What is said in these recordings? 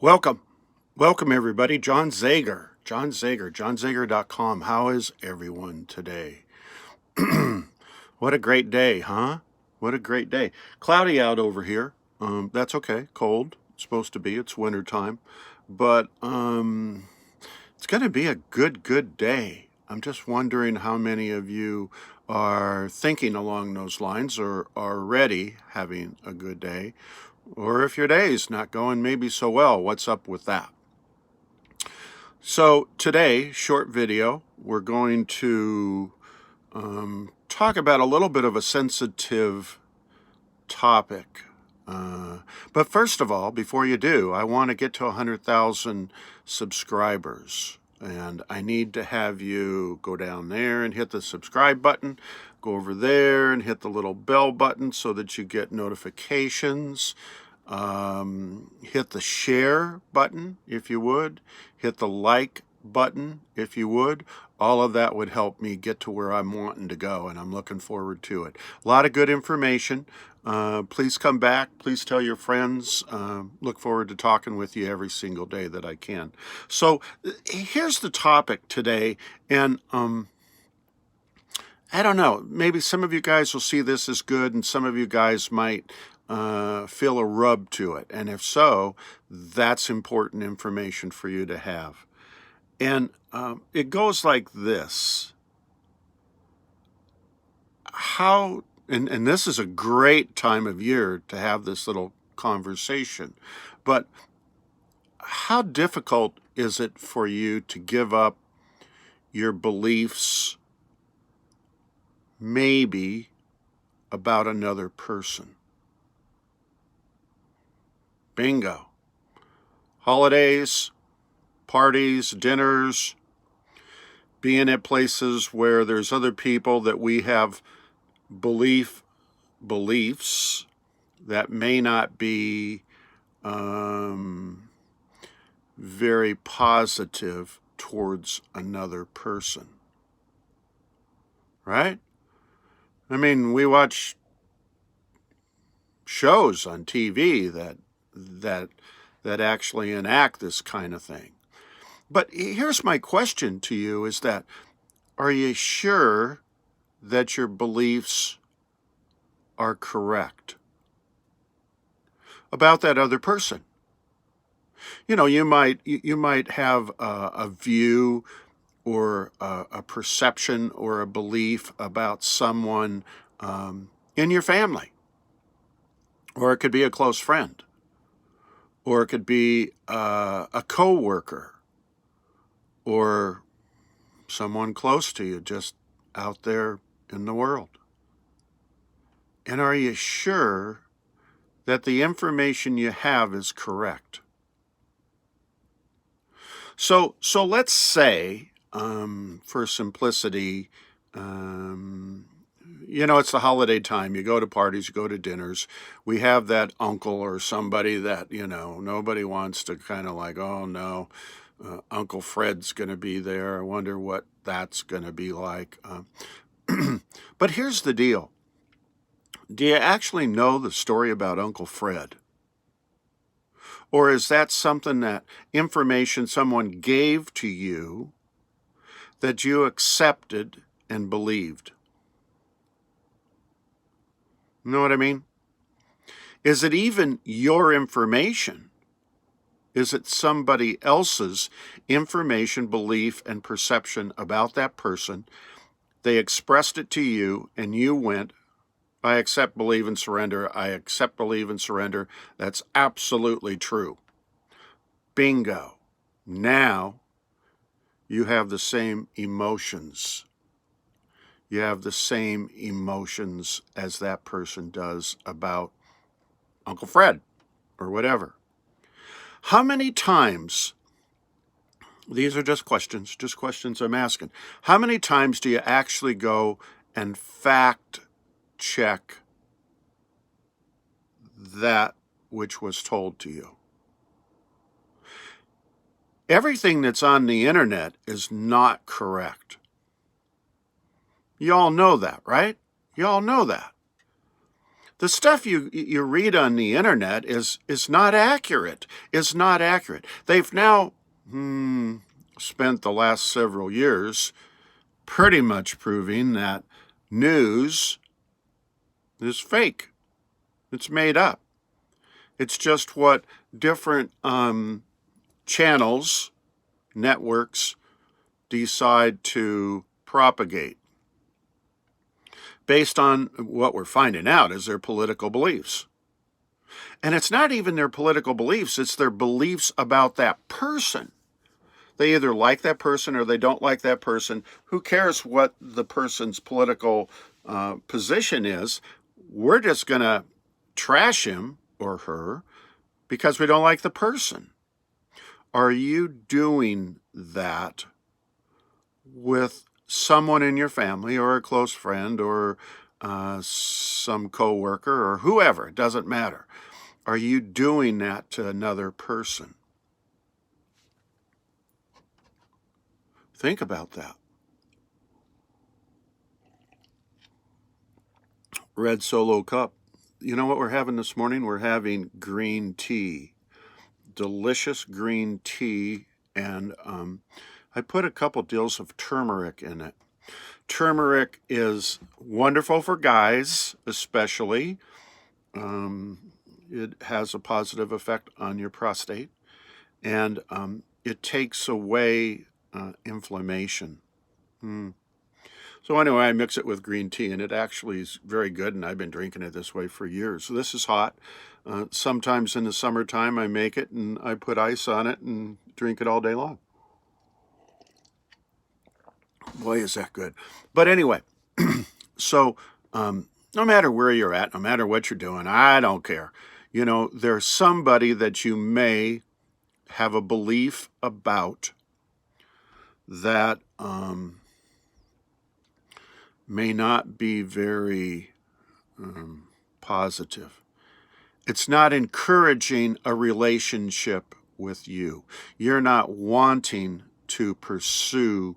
Welcome. Welcome, everybody. John Zager. JohnZager.com. How is everyone today? What a great day, huh? What a great day. Cloudy out over here. That's okay. Cold. It's supposed to be. It's winter time. But it's going to be a good day. I'm just wondering how many of you are thinking along those lines or are already having a good day. Or if your day's not going maybe so well, what's up with that? So today, short video, we're going to talk about a little bit of a sensitive topic. But first of all, before you do, I want to get to 100,000 subscribers. And I need to have you go down there and hit the subscribe button, go over there and hit the little bell button so that you get notifications. Hit the share button if you would, hit the like button if you would. All of that would help me get to where I'm wanting to go, and I'm looking forward to it. A lot of good information. Please come back. Please tell your friends. Look forward to talking with you every single day that I can. So here's the topic today, and I don't know, maybe some of you guys will see this as good, and some of you guys might feel a rub to it. And if so, that's important information for you to have. And it goes like this. And this is a great time of year to have this little conversation, but how difficult is it for you to give up your beliefs maybe about another person? Bingo. Holidays, parties, dinners, being at places where there's other people that we have beliefs that may not be very positive towards another person. Right? I mean, we watch shows on TV that actually enact this kind of thing. But here's my question to you is that, are you sure that your beliefs are correct about that other person? You know, you might have a view or a perception or a belief about someone in your family, or it could be a close friend, or it could be a coworker, or someone close to you just out there in the world. And are you sure that the information you have is correct? So let's say, for simplicity, it's the holiday time. You go to parties, you go to dinners. We have that uncle or somebody that, nobody wants to kind of like, oh no, Uncle Fred's going to be there. I wonder what that's going to be like. But here's the deal. Do you actually know the story about Uncle Fred? Or is that something that information someone gave to you that you accepted and believed? You know what I mean? Is it even your information? Is it somebody else's information, belief, and perception about that person? They expressed it to you, and you went, I accept, believe, and surrender. I accept, believe, and surrender. That's absolutely true. Bingo. Now you have the same emotions. You have the same emotions as that person does about Uncle Fred or whatever. How many times, these are just questions I'm asking, how many times do you actually go and fact check that which was told to you? Everything that's on the internet is not correct. You all know that, right? You all know that. The stuff you read on the internet is not accurate. Is not accurate. They've now spent the last several years pretty much proving that news is fake. It's made up. It's just what different channels, networks decide to propagate based on what we're finding out is their political beliefs. And it's not even their political beliefs, it's their beliefs about that person. They either like that person or they don't like that person. Who cares what the person's political position is? We're just going to trash him or her because we don't like the person. Are you doing that with someone in your family or a close friend or some coworker or whoever? It doesn't matter. Are you doing that to another person? Think about that. Red Solo Cup. You know what we're having this morning? We're having green tea. Delicious green tea. And I put a couple deals of turmeric in it. Turmeric is wonderful for guys, especially. It has a positive effect on your prostate. And it takes away inflammation. So anyway, I mix it with green tea, and it actually is very good, and I've been drinking it this way for years. So this is hot. Sometimes in the summertime, I make it, and I put ice on it and drink it all day long. Boy, is that good. But anyway, so no matter where you're at, no matter what you're doing, I don't care. You know, there's somebody that you may have a belief about that may not be very positive. It's not encouraging a relationship with you. You're not wanting to pursue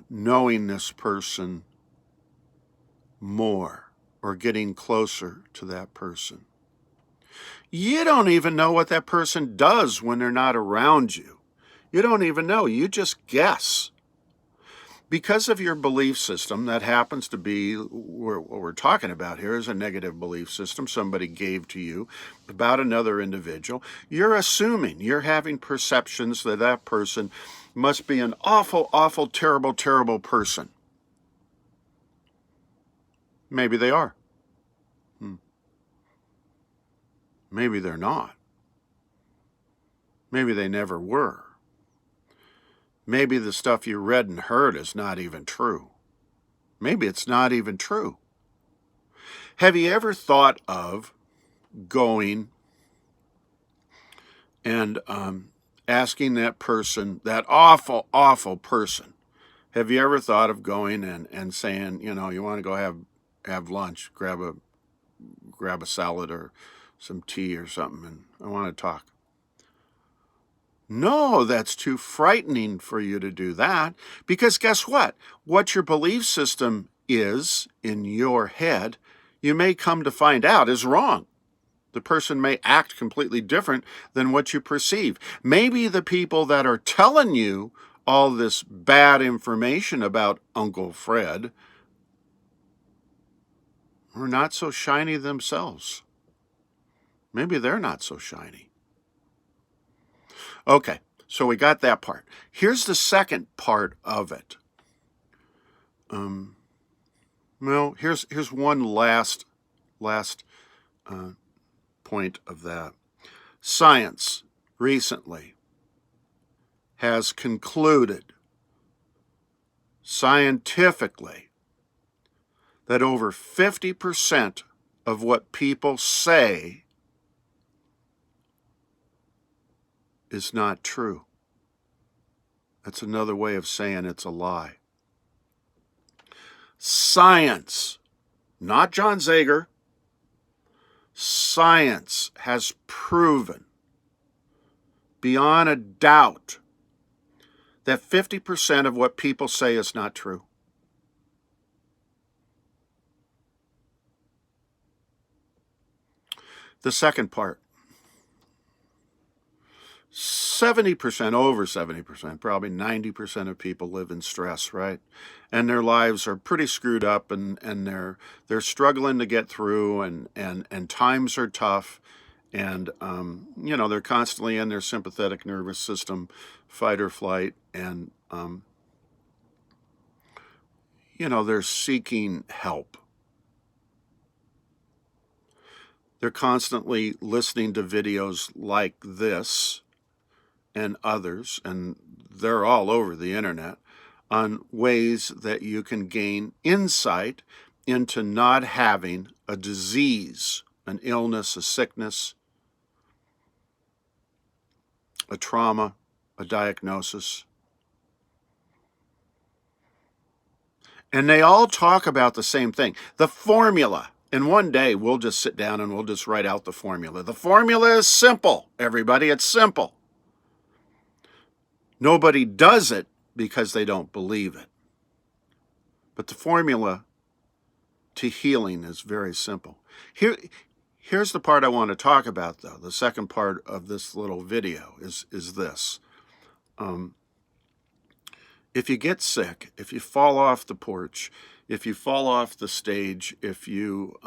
knowing this person more or getting closer to that person. You don't even know what that person does when they're not around you. You don't even know. You just guess. Because of your belief system, that happens to be what we're talking about here is a negative belief system somebody gave to you about another individual. You're assuming, you're having perceptions that that person must be an awful, awful, terrible, terrible person. Maybe they are. Maybe they're not. Maybe they never were. Maybe the stuff you read and heard is not even true. Maybe it's not even true. Have you ever thought of going and asking that person, that awful, awful person, have you ever thought of going and saying, you know, you want to go have lunch, grab a salad or some tea or something, and I want to talk? No, that's too frightening for you to do that, because guess what? What your belief system is in your head, you may come to find out is wrong. The person may act completely different than what you perceive. Maybe the people that are telling you all this bad information about Uncle Fred are not so shiny themselves. Maybe they're not so shiny. Okay, so we got that part. Here's the second part of it. Well, here's one last point of that. Science recently has concluded scientifically that over 50% of what people say is not true. That's another way of saying it's a lie. Science, not John Zager, science has proven beyond a doubt that 50% of what people say is not true. The second part, 70%, over 70%, probably 90% of people live in stress, right? And their lives are pretty screwed up, and they're struggling to get through, and times are tough, and they're constantly in their sympathetic nervous system, fight or flight, and they're seeking help. They're constantly listening to videos like this and others, and they're all over the internet, on ways that you can gain insight into not having a disease, an illness, a sickness, a trauma, a diagnosis. And they all talk about the same thing, the formula. And one day we'll just sit down and we'll just write out the formula. The formula is simple, everybody. It's simple. Nobody does it because they don't believe it. But the formula to healing is very simple. Here's the part I want to talk about, though. The second part of this little video is this. If you get sick, if you fall off the porch, if you fall off the stage, if you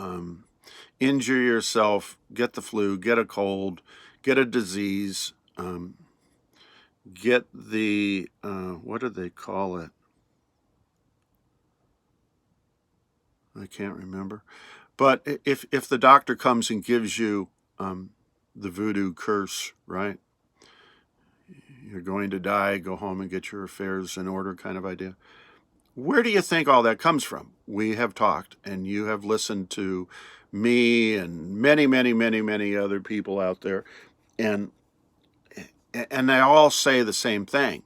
injure yourself, get the flu, get a cold, get a disease, get the, what do they call it? I can't remember. But if the doctor comes and gives you the voodoo curse, right? You're going to die, go home and get your affairs in order kind of idea. Where do you think all that comes from? We have talked, and you have listened to me and many, many, many, many other people out there, and they all say the same thing.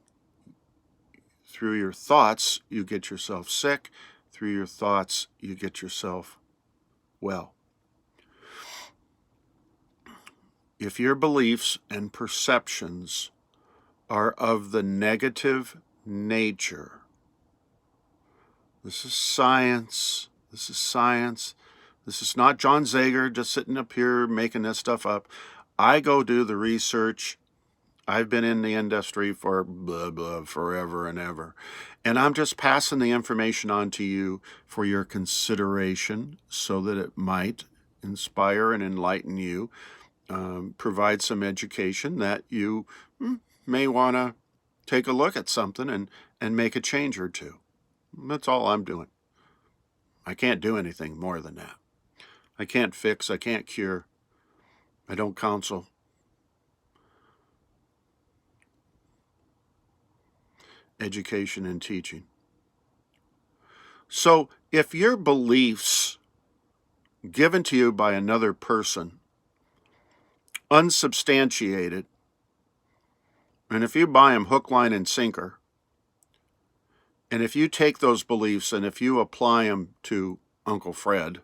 Through your thoughts, you get yourself sick. Through your thoughts, you get yourself well. If your beliefs and perceptions are of the negative nature, this is science. This is science. This is not John Zager just sitting up here making this stuff up. I go do the research. I've been in the industry for blah, blah, forever and ever. And I'm just passing the information on to you for your consideration so that it might inspire and enlighten you, provide some education that you may want to take a look at something and make a change or two. That's all I'm doing. I can't do anything more than that. I can't fix, I can't cure, I don't counsel. Education and teaching. So if your beliefs given to you by another person, unsubstantiated, and if you buy them hook, line, and sinker, and if you take those beliefs and if you apply them to Uncle Fred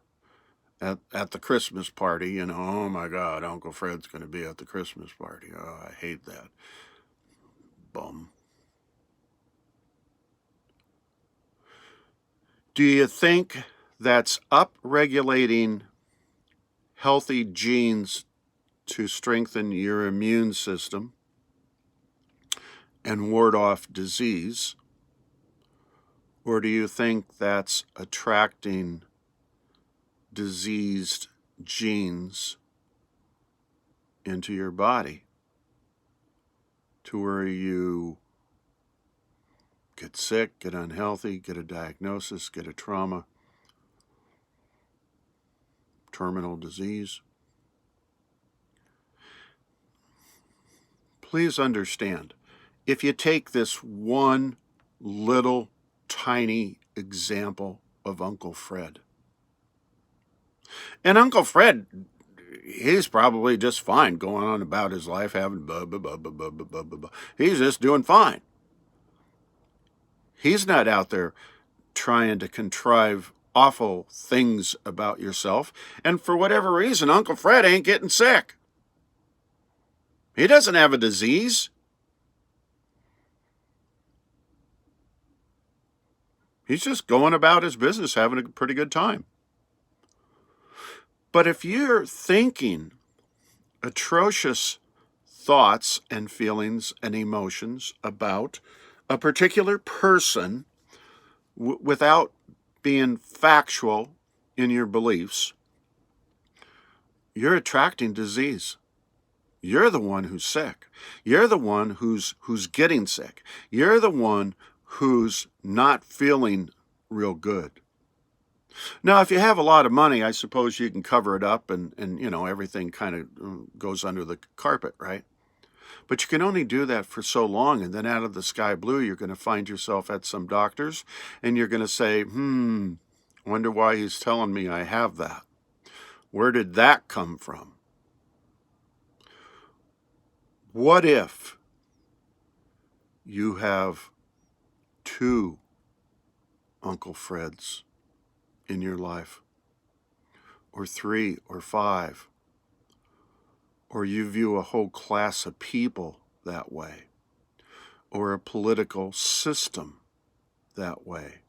at the Christmas party, oh my God, Uncle Fred's going to be at the Christmas party. Oh, I hate that. Bum. Do you think that's upregulating healthy genes to strengthen your immune system and ward off disease? Or do you think that's attracting diseased genes into your body to where you get sick, get unhealthy, get a diagnosis, get a trauma, terminal disease? Please understand, if you take this one little tiny example of Uncle Fred, and Uncle Fred, he's probably just fine going on about his life, having blah, blah, blah, blah, blah, blah, blah, blah. He's just doing fine. He's not out there trying to contrive awful things about yourself. And for whatever reason, Uncle Fred ain't getting sick. He doesn't have a disease. He's just going about his business, having a pretty good time. But if you're thinking atrocious thoughts and feelings and emotions about a particular person without being factual in your beliefs, you're attracting disease. You're the one who's sick. You're the one who's getting sick. You're the one who's not feeling real good. Now, if you have a lot of money, I suppose you can cover it up and everything kind of goes under the carpet, right? But you can only do that for so long, and then out of the sky blue, you're going to find yourself at some doctor's, and you're going to say, wonder why he's telling me I have that. Where did that come from? What if you have 2 Uncle Freds in your life, or 3 or 5, or you view a whole class of people that way, or a political system that way,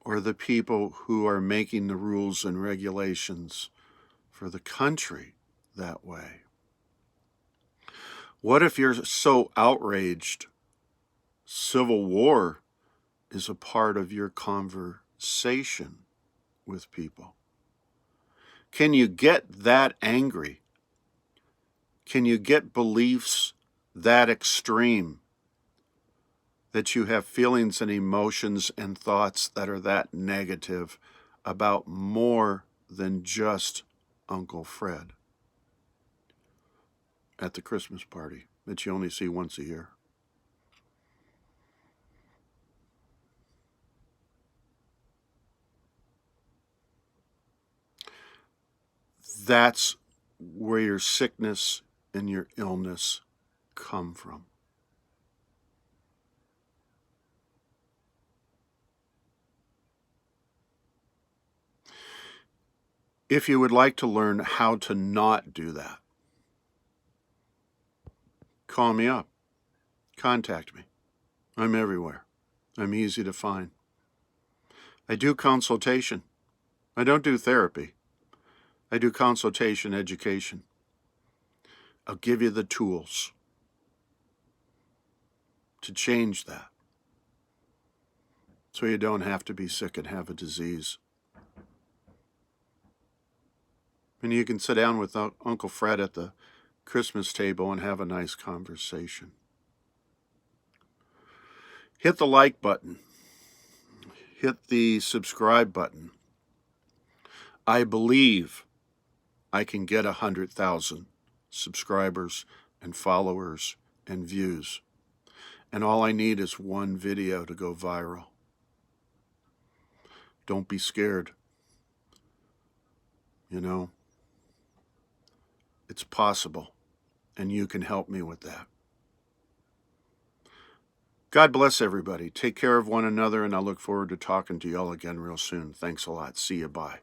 or the people who are making the rules and regulations for the country that way? What if you're so outraged civil war is a part of your conversation with people? Can you get that angry? Can you get beliefs that extreme that you have feelings and emotions and thoughts that are that negative about more than just Uncle Fred at the Christmas party that you only see once a year? That's where your sickness and your illness come from. If you would like to learn how to not do that, call me up. Contact me. I'm everywhere. I'm easy to find. I do consultation. I don't do therapy. I do consultation education. I'll give you the tools to change that so you don't have to be sick and have a disease. And you can sit down with Uncle Fred at the Christmas table and have a nice conversation. Hit the like button. Hit the subscribe button. I believe I can get 100,000 subscribers and followers and views. And all I need is one video to go viral. Don't be scared. It's possible, and you can help me with that. God bless everybody. Take care of one another, and I look forward to talking to y'all again real soon. Thanks a lot. See you. Bye.